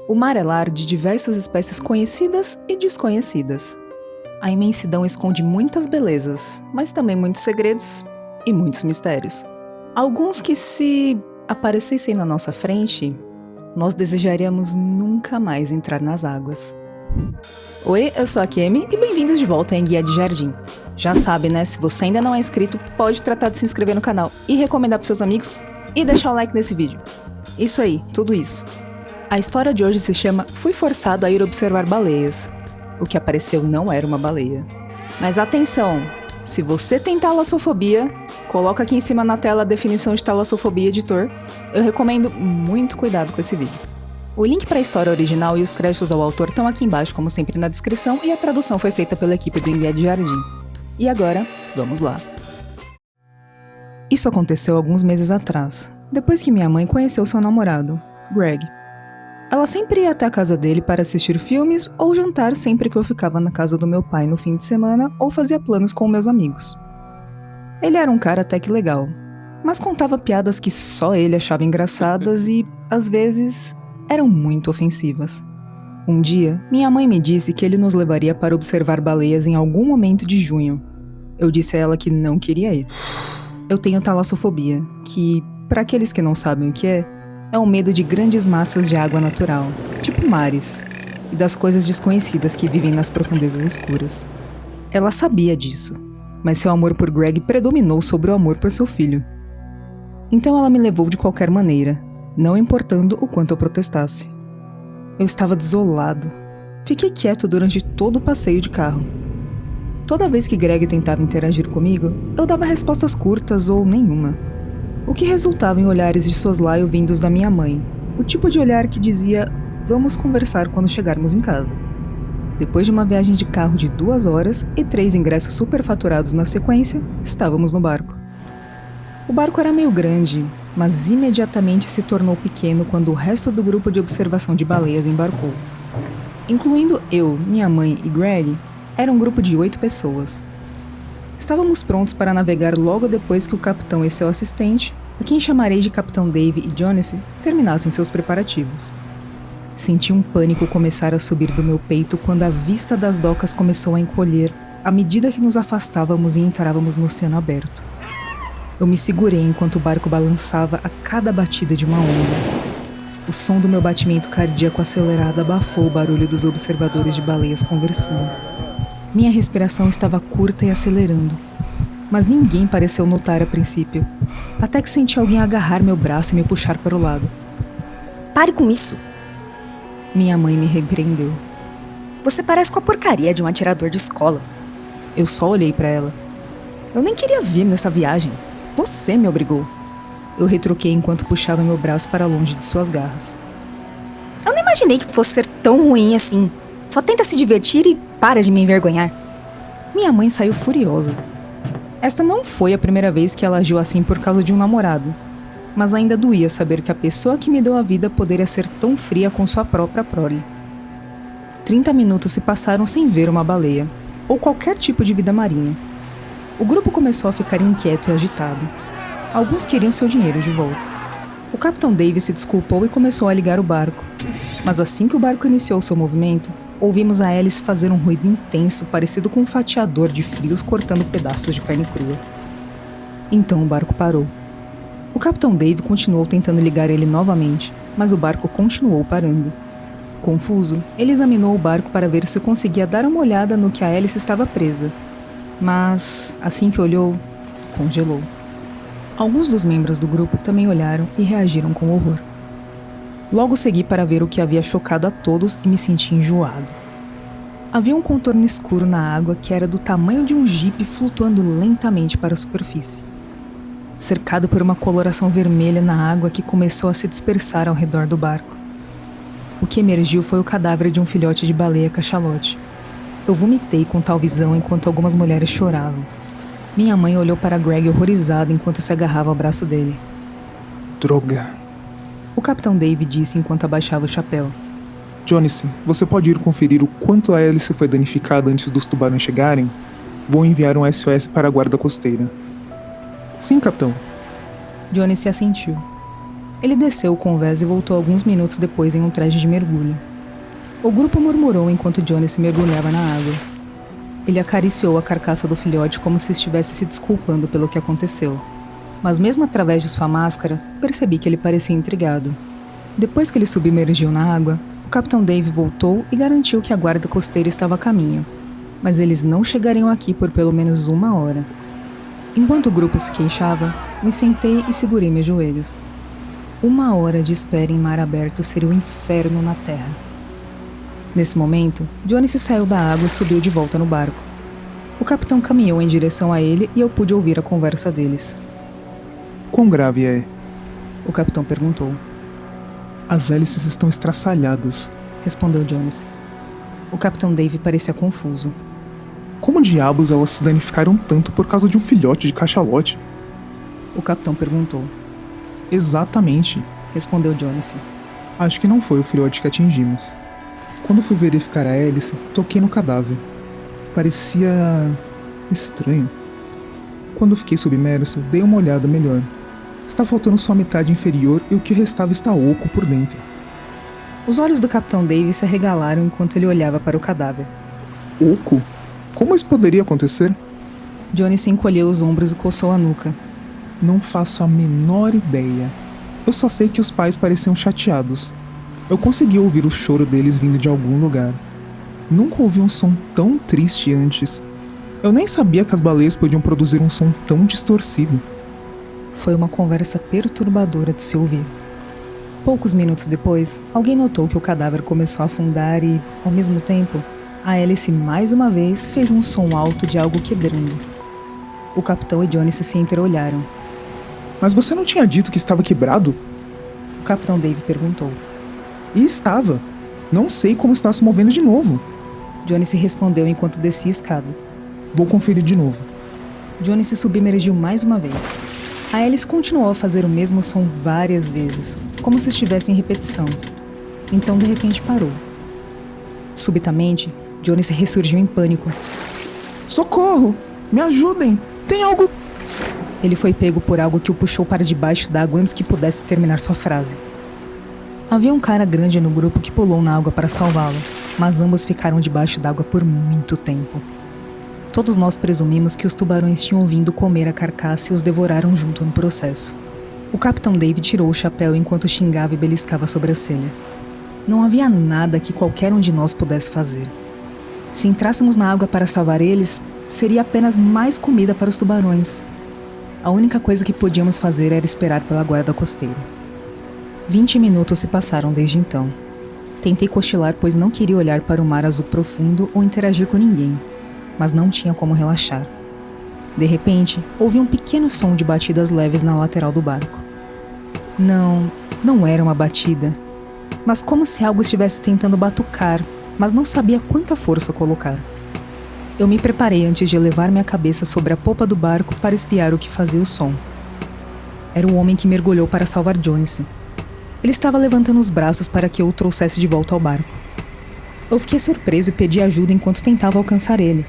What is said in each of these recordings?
O mar é lar de diversas espécies conhecidas e desconhecidas. A imensidão esconde muitas belezas, mas também muitos segredos e muitos mistérios. Alguns que, se aparecessem na nossa frente, nós desejaríamos nunca mais entrar nas águas. Oi, eu sou a Kemi e bem-vindos de volta em Guia de Jardim. Já sabe, né? Se você ainda não é inscrito, pode tratar de se inscrever no canal e recomendar para seus amigos e deixar o like nesse vídeo. Isso aí, tudo isso. A história de hoje se chama Fui forçado a ir observar baleias. O que apareceu não era uma baleia. Mas atenção, se você tem talassofobia, coloca aqui em cima na tela a definição de talassofobia, editor. Eu recomendo muito cuidado com esse vídeo. O link para a história original e os créditos ao autor estão aqui embaixo, como sempre na descrição, e a tradução foi feita pela equipe do Guia de Jardim. E agora, vamos lá. Isso aconteceu alguns meses atrás, depois que minha mãe conheceu seu namorado, Greg. Ela sempre ia até a casa dele para assistir filmes ou jantar sempre que eu ficava na casa do meu pai no fim de semana ou fazia planos com meus amigos. Ele era um cara até que legal, mas contava piadas que só ele achava engraçadas e, às vezes, eram muito ofensivas. Um dia, minha mãe me disse que ele nos levaria para observar baleias em algum momento de junho. Eu disse a ela que não queria ir. Eu tenho talassofobia, que, para aqueles que não sabem o que é o medo de grandes massas de água natural, tipo mares, e das coisas desconhecidas que vivem nas profundezas escuras. Ela sabia disso, mas seu amor por Greg predominou sobre o amor por seu filho. Então ela me levou de qualquer maneira, não importando o quanto eu protestasse. Eu estava desolado. Fiquei quieto durante todo o passeio de carro. Toda vez que Greg tentava interagir comigo, eu dava respostas curtas ou nenhuma. O que resultava em olhares de soslaio vindos da minha mãe, o tipo de olhar que dizia, vamos conversar quando chegarmos em casa. Depois de uma viagem de carro de 2 horas e 3 ingressos superfaturados na sequência, estávamos no barco. O barco era meio grande, mas imediatamente se tornou pequeno quando o resto do grupo de observação de baleias embarcou. Incluindo eu, minha mãe e Greg, era um grupo de 8 pessoas. Estávamos prontos para navegar logo depois que o capitão e seu assistente, a quem chamarei de Capitão Dave e Jonas, terminassem seus preparativos. Senti um pânico começar a subir do meu peito quando a vista das docas começou a encolher à medida que nos afastávamos e entrávamos no oceano aberto. Eu me segurei enquanto o barco balançava a cada batida de uma onda. O som do meu batimento cardíaco acelerado abafou o barulho dos observadores de baleias conversando. Minha respiração estava curta e acelerando, mas ninguém pareceu notar a princípio, até que senti alguém agarrar meu braço e me puxar para o lado. Pare com isso! Minha mãe me repreendeu. Você parece com a porcaria de um atirador de escola. Eu só olhei para ela. Eu nem queria vir nessa viagem. Você me obrigou. Eu retruquei enquanto puxava meu braço para longe de suas garras. Eu não imaginei que fosse ser tão ruim assim. Só tenta se divertir e para de me envergonhar. Minha mãe saiu furiosa. Esta não foi a primeira vez que ela agiu assim por causa de um namorado, mas ainda doía saber que a pessoa que me deu a vida poderia ser tão fria com sua própria prole. 30 minutos se passaram sem ver uma baleia, ou qualquer tipo de vida marinha. O grupo começou a ficar inquieto e agitado. Alguns queriam seu dinheiro de volta. O Capitão Dave se desculpou e começou a ligar o barco, mas assim que o barco iniciou seu movimento, ouvimos a hélice fazer um ruído intenso, parecido com um fatiador de frios cortando pedaços de carne crua. Então o barco parou. O Capitão Dave continuou tentando ligar ele novamente, mas o barco continuou parando. Confuso, ele examinou o barco para ver se conseguia dar uma olhada no que a hélice estava presa. Mas, assim que olhou, congelou. Alguns dos membros do grupo também olharam e reagiram com horror. Logo segui para ver o que havia chocado a todos e me senti enjoado. Havia um contorno escuro na água que era do tamanho de um jipe flutuando lentamente para a superfície. Cercado por uma coloração vermelha na água que começou a se dispersar ao redor do barco. O que emergiu foi o cadáver de um filhote de baleia cachalote. Eu vomitei com tal visão enquanto algumas mulheres choravam. Minha mãe olhou para Greg horrorizada enquanto se agarrava ao braço dele. Droga. O Capitão Dave disse enquanto abaixava o chapéu. Jonas, você pode ir conferir o quanto a hélice foi danificada antes dos tubarões chegarem? Vou enviar um SOS para a guarda costeira. Sim, capitão. Jonas se assentiu. Ele desceu com o Vez e voltou alguns minutos depois em um traje de mergulho. O grupo murmurou enquanto Johnny se mergulhava na água. Ele acariciou a carcaça do filhote como se estivesse se desculpando pelo que aconteceu. Mas mesmo através de sua máscara, percebi que ele parecia intrigado. Depois que ele submergiu na água, o Capitão Dave voltou e garantiu que a guarda costeira estava a caminho. Mas eles não chegariam aqui por pelo menos 1 hora. Enquanto o grupo se queixava, me sentei e segurei meus joelhos. 1 hora de espera em mar aberto seria o inferno na terra. Nesse momento, Johnny se saiu da água e subiu de volta no barco. O capitão caminhou em direção a ele e eu pude ouvir a conversa deles. Quão grave é? O capitão perguntou. As hélices estão estraçalhadas, Respondeu Jones. O capitão Dave parecia confuso. Como diabos elas se danificaram tanto por causa de um filhote de cachalote? O capitão perguntou. Exatamente. Respondeu Jones. Acho que não foi o filhote que atingimos. Quando fui verificar a hélice, toquei no cadáver. Parecia estranho. Quando fiquei submerso, dei uma olhada melhor. Está faltando só a metade inferior e o que restava está oco por dentro. Os olhos do capitão Dave se arregalaram enquanto ele olhava para o cadáver. Oco? Como isso poderia acontecer? Johnny se encolheu os ombros e coçou a nuca. Não faço a menor ideia. Eu só sei que os pais pareciam chateados. Eu consegui ouvir o choro deles vindo de algum lugar. Nunca ouvi um som tão triste antes. Eu nem sabia que as baleias podiam produzir um som tão distorcido. Foi uma conversa perturbadora de se ouvir. Poucos minutos depois, alguém notou que o cadáver começou a afundar e, ao mesmo tempo, a hélice mais uma vez fez um som alto de algo quebrando. O capitão e Johnny se entreolharam. Mas você não tinha dito que estava quebrado? O capitão Dave perguntou. E estava. Não sei como está se movendo de novo. Johnny se respondeu enquanto descia a escada. Vou conferir de novo. Johnny se submergiu mais uma vez. A hélice continuou a fazer o mesmo som várias vezes, como se estivesse em repetição. Então, de repente, parou. Subitamente, Johnny se ressurgiu em pânico. Socorro! Me ajudem! Tem algo... Ele foi pego por algo que o puxou para debaixo d'água antes que pudesse terminar sua frase. Havia um cara grande no grupo que pulou na água para salvá-lo, mas ambos ficaram debaixo d'água por muito tempo. Todos nós presumimos que os tubarões tinham vindo comer a carcaça e os devoraram junto no processo. O capitão Dave tirou o chapéu enquanto xingava e beliscava a sobrancelha. Não havia nada que qualquer um de nós pudesse fazer. Se entrássemos na água para salvar eles, seria apenas mais comida para os tubarões. A única coisa que podíamos fazer era esperar pela guarda costeira. 20 minutos se passaram desde então. Tentei cochilar, pois não queria olhar para o mar azul profundo ou interagir com ninguém, mas não tinha como relaxar. De repente, ouvi um pequeno som de batidas leves na lateral do barco. Não era uma batida, mas como se algo estivesse tentando batucar, mas não sabia quanta força colocar. Eu me preparei antes de elevar minha cabeça sobre a popa do barco para espiar o que fazia o som. Era o homem que mergulhou para salvar Jones. Ele estava levantando os braços para que eu o trouxesse de volta ao barco. Eu fiquei surpreso e pedi ajuda enquanto tentava alcançar ele,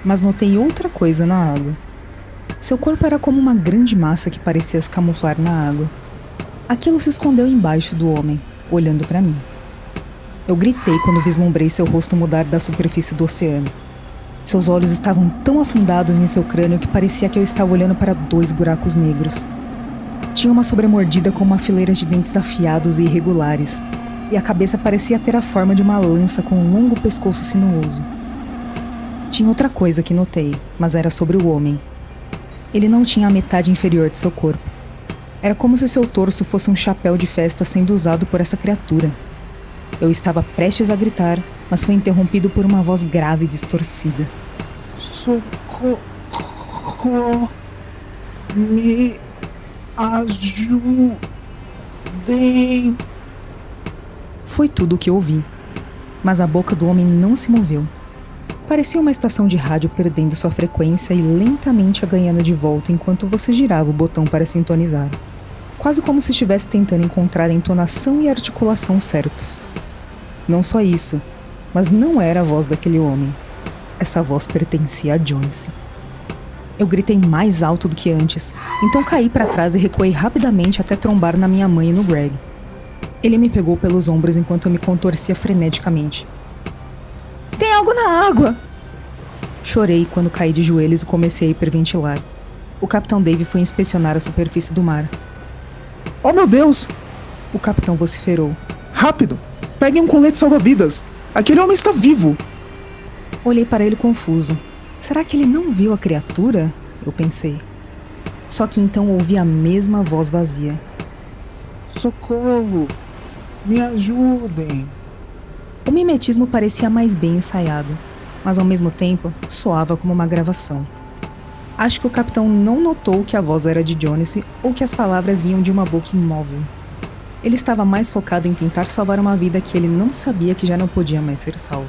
mas notei outra coisa na água. Seu corpo era como uma grande massa que parecia se camuflar na água. Aquilo se escondeu embaixo do homem, olhando para mim. Eu gritei quando vislumbrei seu rosto mudar da superfície do oceano. Seus olhos estavam tão afundados em seu crânio que parecia que eu estava olhando para 2 buracos negros. Tinha uma sobremordida com uma fileira de dentes afiados e irregulares, e a cabeça parecia ter a forma de uma lança com um longo pescoço sinuoso. Tinha outra coisa que notei, mas era sobre o homem. Ele não tinha a metade inferior de seu corpo. Era como se seu torso fosse um chapéu de festa sendo usado por essa criatura. Eu estava prestes a gritar, mas foi interrompido por uma voz grave e distorcida. Socorro! Me ajudem! Foi tudo o que ouvi, mas a boca do homem não se moveu. Parecia uma estação de rádio perdendo sua frequência e lentamente a ganhando de volta enquanto você girava o botão para sintonizar. Quase como se estivesse tentando encontrar a entonação e a articulação certos. Não só isso, mas não era a voz daquele homem. Essa voz pertencia a Jones. Eu gritei mais alto do que antes, então caí para trás e recuei rapidamente até trombar na minha mãe e no Greg. Ele me pegou pelos ombros enquanto eu me contorcia freneticamente. Tem algo na água! Chorei quando caí de joelhos e comecei a hiperventilar. O Capitão Dave foi inspecionar a superfície do mar. Oh meu Deus! O capitão vociferou. Rápido! Peguem um colete salva-vidas! Aquele homem está vivo! Olhei para ele confuso. Será que ele não viu a criatura? Eu pensei. Só que então ouvi a mesma voz vazia. Socorro! Me ajudem! O mimetismo parecia mais bem ensaiado, mas ao mesmo tempo soava como uma gravação. Acho que o capitão não notou que a voz era de Jonas ou que as palavras vinham de uma boca imóvel. Ele estava mais focado em tentar salvar uma vida que ele não sabia que já não podia mais ser salvo.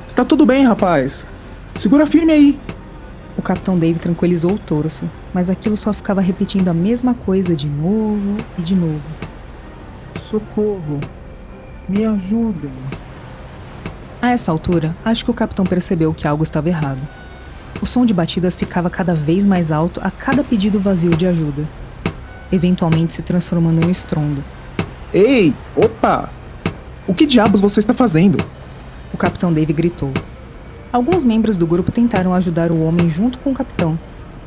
Está tudo bem, rapaz! Segura firme aí! O Capitão Dave tranquilizou o torso, mas aquilo só ficava repetindo a mesma coisa de novo e de novo. Socorro! Me ajudem! A essa altura, acho que o capitão percebeu que algo estava errado. O som de batidas ficava cada vez mais alto a cada pedido vazio de ajuda, eventualmente se transformando em um estrondo. Ei! Opa! O que diabos você está fazendo? O Capitão Dave gritou. Alguns membros do grupo tentaram ajudar o homem junto com o capitão,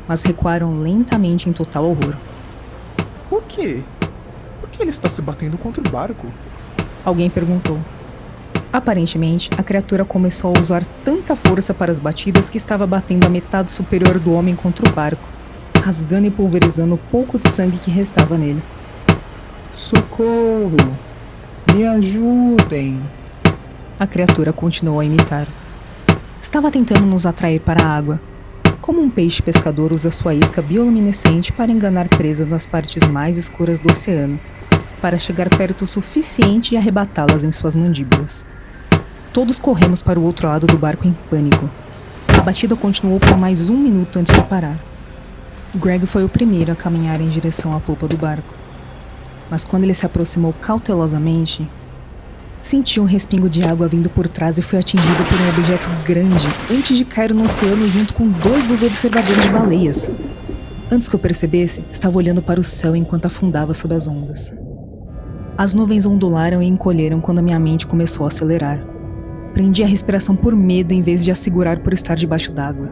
mas recuaram lentamente em total horror. Por quê? Por que ele está se batendo contra o barco? Alguém perguntou. Aparentemente, a criatura começou a usar tanta força para as batidas que estava batendo a metade superior do homem contra o barco, rasgando e pulverizando o pouco de sangue que restava nele. Socorro! Me ajudem! A criatura continuou a imitar. Estava tentando nos atrair para a água, como um peixe pescador usa sua isca bioluminescente para enganar presas nas partes mais escuras do oceano, para chegar perto o suficiente e arrebatá-las em suas mandíbulas. Todos corremos para o outro lado do barco em pânico. A batida continuou por mais 1 minuto antes de parar. Greg foi o primeiro a caminhar em direção à polpa do barco. Mas quando ele se aproximou cautelosamente, senti um respingo de água vindo por trás e fui atingido por um objeto grande antes de cair no oceano junto com 2 dos observadores de baleias. Antes que eu percebesse, estava olhando para o céu enquanto afundava sob as ondas. As nuvens ondularam e encolheram quando a minha mente começou a acelerar. Prendi a respiração por medo em vez de a segurar por estar debaixo d'água.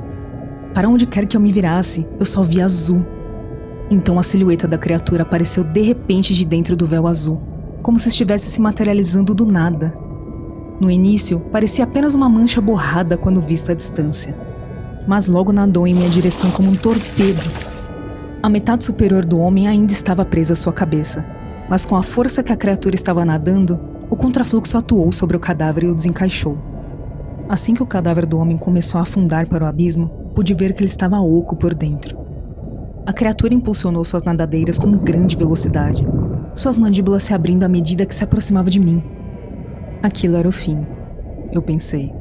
Para onde quer que eu me virasse, eu só via azul. Então a silhueta da criatura apareceu de repente de dentro do véu azul, como se estivesse se materializando do nada. No início, parecia apenas uma mancha borrada quando vista à distância, mas logo nadou em minha direção como um torpedo. A metade superior do homem ainda estava presa à sua cabeça, mas com a força que a criatura estava nadando, o contrafluxo atuou sobre o cadáver e o desencaixou. Assim que o cadáver do homem começou a afundar para o abismo, pude ver que ele estava oco por dentro. A criatura impulsionou suas nadadeiras com grande velocidade, suas mandíbulas se abrindo à medida que se aproximava de mim. Aquilo era o fim, eu pensei.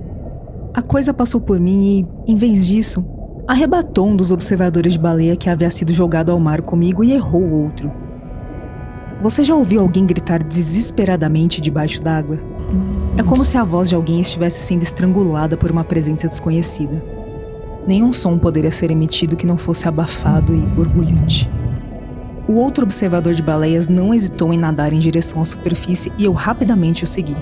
A coisa passou por mim e, em vez disso, arrebatou um dos observadores de baleia que havia sido jogado ao mar comigo e errou o outro. Você já ouviu alguém gritar desesperadamente debaixo d'água? É como se a voz de alguém estivesse sendo estrangulada por uma presença desconhecida. Nenhum som poderia ser emitido que não fosse abafado e borbulhante. O outro observador de baleias não hesitou em nadar em direção à superfície e eu rapidamente o segui,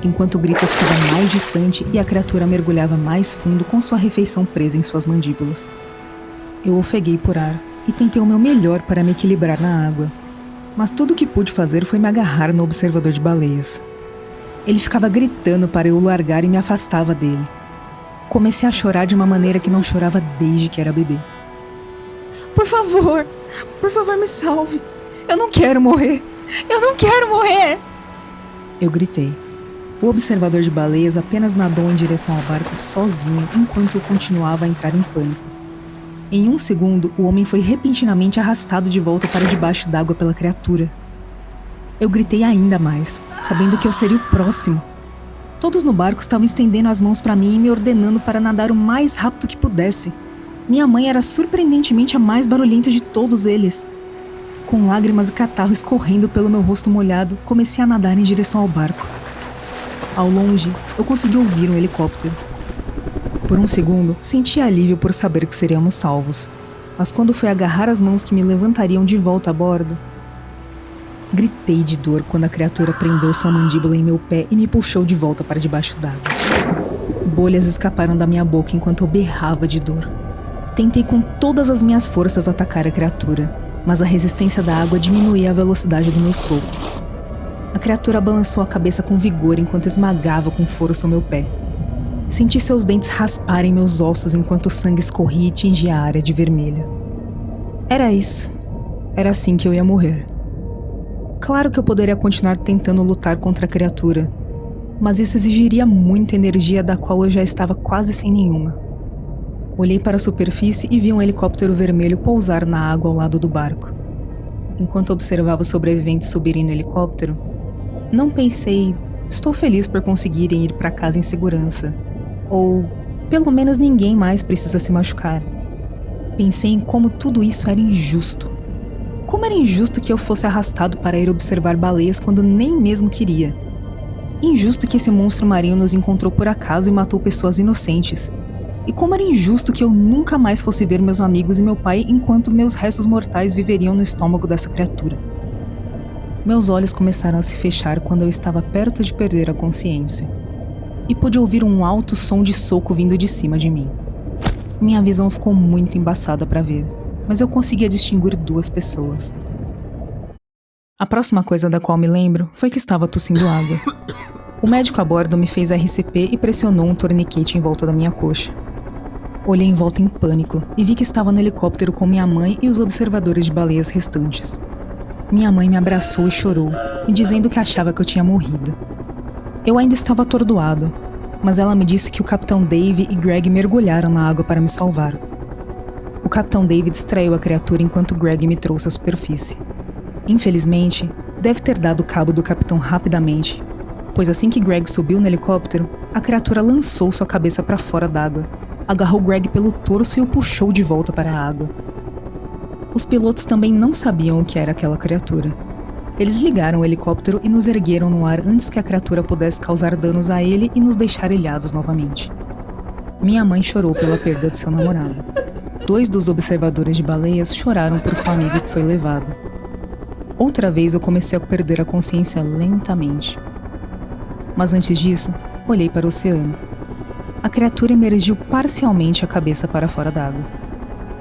enquanto o grito ficava mais distante e a criatura mergulhava mais fundo com sua refeição presa em suas mandíbulas. Eu ofeguei por ar e tentei o meu melhor para me equilibrar na água, mas tudo o que pude fazer foi me agarrar no observador de baleias. Ele ficava gritando para eu o largar e me afastava dele. Comecei a chorar de uma maneira que não chorava desde que era bebê. Por favor me salve. Eu não quero morrer. Eu não quero morrer. Eu gritei. O observador de baleias apenas nadou em direção ao barco sozinho enquanto eu continuava a entrar em pânico. Em 1 segundo, o homem foi repentinamente arrastado de volta para debaixo d'água pela criatura. Eu gritei ainda mais, sabendo que eu seria o próximo. Todos no barco estavam estendendo as mãos para mim e me ordenando para nadar o mais rápido que pudesse. Minha mãe era surpreendentemente a mais barulhenta de todos eles. Com lágrimas e catarro escorrendo pelo meu rosto molhado, comecei a nadar em direção ao barco. Ao longe, eu consegui ouvir um helicóptero. Por um segundo, senti alívio por saber que seríamos salvos. Mas quando foi agarrar as mãos que me levantariam de volta a bordo, gritei de dor quando a criatura prendeu sua mandíbula em meu pé e me puxou de volta para debaixo d'água. Bolhas escaparam da minha boca enquanto eu berrava de dor. Tentei com todas as minhas forças atacar a criatura, mas a resistência da água diminuía a velocidade do meu soco. A criatura balançou a cabeça com vigor enquanto esmagava com força o meu pé. Senti seus dentes rasparem meus ossos enquanto o sangue escorria e tingia a área de vermelho. Era isso. Era assim que eu ia morrer. Claro que eu poderia continuar tentando lutar contra a criatura, mas isso exigiria muita energia da qual eu já estava quase sem nenhuma. Olhei para a superfície e vi um helicóptero vermelho pousar na água ao lado do barco. Enquanto observava os sobreviventes subirem no helicóptero, não pensei, estou feliz por conseguirem ir para casa em segurança. Ou, pelo menos ninguém mais precisa se machucar. Pensei em como tudo isso era injusto. Como era injusto que eu fosse arrastado para ir observar baleias quando nem mesmo queria. Injusto que esse monstro marinho nos encontrou por acaso e matou pessoas inocentes. E como era injusto que eu nunca mais fosse ver meus amigos e meu pai enquanto meus restos mortais viveriam no estômago dessa criatura. Meus olhos começaram a se fechar quando eu estava perto de perder a consciência. E pude ouvir um alto som de soco vindo de cima de mim. Minha visão ficou muito embaçada para ver, mas eu conseguia distinguir duas pessoas. A próxima coisa da qual me lembro foi que estava tossindo água. O médico a bordo me fez RCP e pressionou um torniquete em volta da minha coxa. Olhei em volta em pânico e vi que estava no helicóptero com minha mãe e os observadores de baleias restantes. Minha mãe me abraçou e chorou, me dizendo que achava que eu tinha morrido. Eu ainda estava atordoado, mas ela me disse que o Capitão Dave e Greg mergulharam na água para me salvar. O Capitão Dave distraiu a criatura enquanto Greg me trouxe à superfície. Infelizmente, deve ter dado cabo do capitão rapidamente, pois assim que Greg subiu no helicóptero, a criatura lançou sua cabeça para fora d'água, agarrou Greg pelo torso e o puxou de volta para a água. Os pilotos também não sabiam o que era aquela criatura. Eles ligaram o helicóptero e nos ergueram no ar antes que a criatura pudesse causar danos a ele e nos deixar ilhados novamente. Minha mãe chorou pela perda de seu namorado. 2 dos observadores de baleias choraram por seu amigo que foi levado. Outra vez eu comecei a perder a consciência lentamente. Mas antes disso, olhei para o oceano. A criatura emergiu parcialmente a cabeça para fora d'água.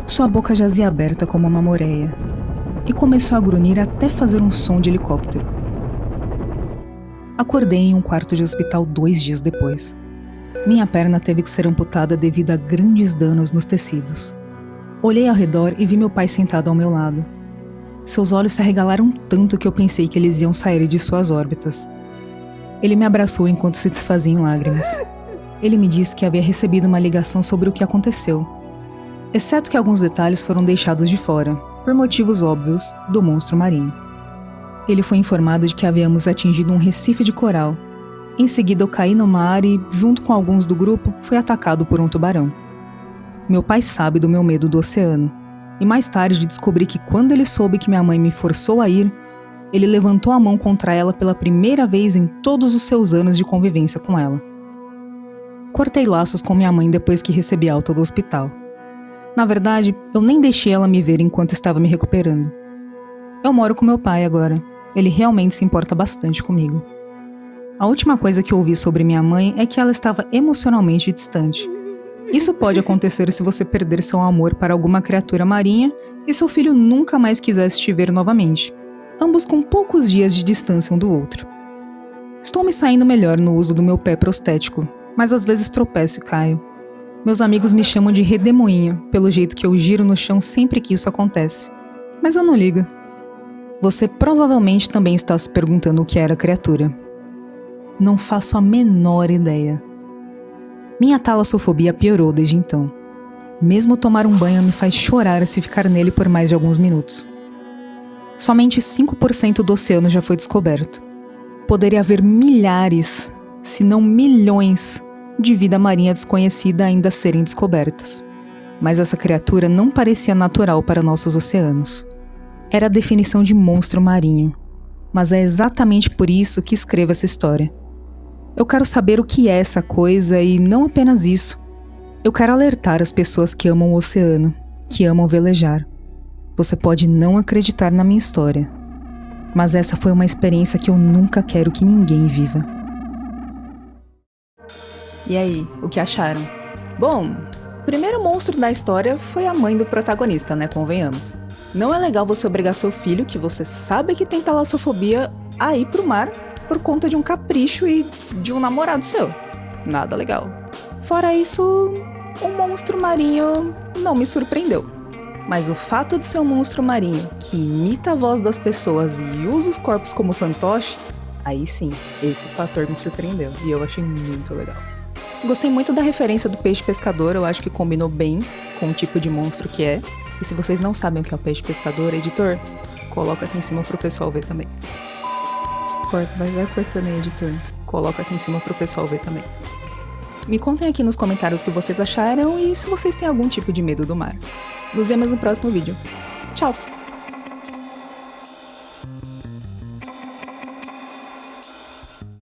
Sua boca jazia aberta como uma moreia, e começou a grunhir até fazer um som de helicóptero. Acordei em um quarto de hospital 2 dias depois. Minha perna teve que ser amputada devido a grandes danos nos tecidos. Olhei ao redor e vi meu pai sentado ao meu lado. Seus olhos se arregalaram tanto que eu pensei que eles iam sair de suas órbitas. Ele me abraçou enquanto se desfazia em lágrimas. Ele me disse que havia recebido uma ligação sobre o que aconteceu, exceto que alguns detalhes foram deixados de fora, por motivos óbvios, do monstro marinho. Ele foi informado de que havíamos atingido um recife de coral. Em seguida eu caí no mar e, junto com alguns do grupo, fui atacado por um tubarão. Meu pai sabe do meu medo do oceano, e mais tarde descobri que quando ele soube que minha mãe me forçou a ir, ele levantou a mão contra ela pela primeira vez em todos os seus anos de convivência com ela. Cortei laços com minha mãe depois que recebi alta do hospital. Na verdade, eu nem deixei ela me ver enquanto estava me recuperando. Eu moro com meu pai agora. Ele realmente se importa bastante comigo. A última coisa que ouvi sobre minha mãe é que ela estava emocionalmente distante. Isso pode acontecer se você perder seu amor para alguma criatura marinha e seu filho nunca mais quisesse te ver novamente, ambos com poucos dias de distância um do outro. Estou me saindo melhor no uso do meu pé prostético, mas às vezes tropeço e caio. Meus amigos me chamam de redemoinho, pelo jeito que eu giro no chão sempre que isso acontece. Mas eu não ligo. Você provavelmente também está se perguntando o que era a criatura. Não faço a menor ideia. Minha talassofobia piorou desde então. Mesmo tomar um banho me faz chorar se ficar nele por mais de alguns minutos. Somente 5% do oceano já foi descoberto. Poderia haver milhares, se não milhões, de vida marinha desconhecida ainda a serem descobertas. Mas essa criatura não parecia natural para nossos oceanos. Era a definição de monstro marinho. Mas é exatamente por isso que escrevo essa história. Eu quero saber o que é essa coisa e não apenas isso. Eu quero alertar as pessoas que amam o oceano, que amam velejar. Você pode não acreditar na minha história, mas essa foi uma experiência que eu nunca quero que ninguém viva. E aí, o que acharam? Bom, o primeiro monstro da história foi a mãe do protagonista, né? Convenhamos. Não é legal você obrigar seu filho, que você sabe que tem talassofobia, a ir pro mar por conta de um capricho e de um namorado seu. Nada legal. Fora isso, o monstro marinho não me surpreendeu. Mas o fato de ser um monstro marinho que imita a voz das pessoas e usa os corpos como fantoche, aí sim, esse fator me surpreendeu e eu achei muito legal. Gostei muito da referência do peixe pescador, eu acho que combinou bem com o tipo de monstro que é. E se vocês não sabem o que é o peixe pescador, editor, coloca aqui em cima pro pessoal ver também. Vai cortando aí, editor. Coloca aqui em cima pro pessoal ver também. Me contem aqui nos comentários o que vocês acharam e se vocês têm algum tipo de medo do mar. Nos vemos no próximo vídeo. Tchau!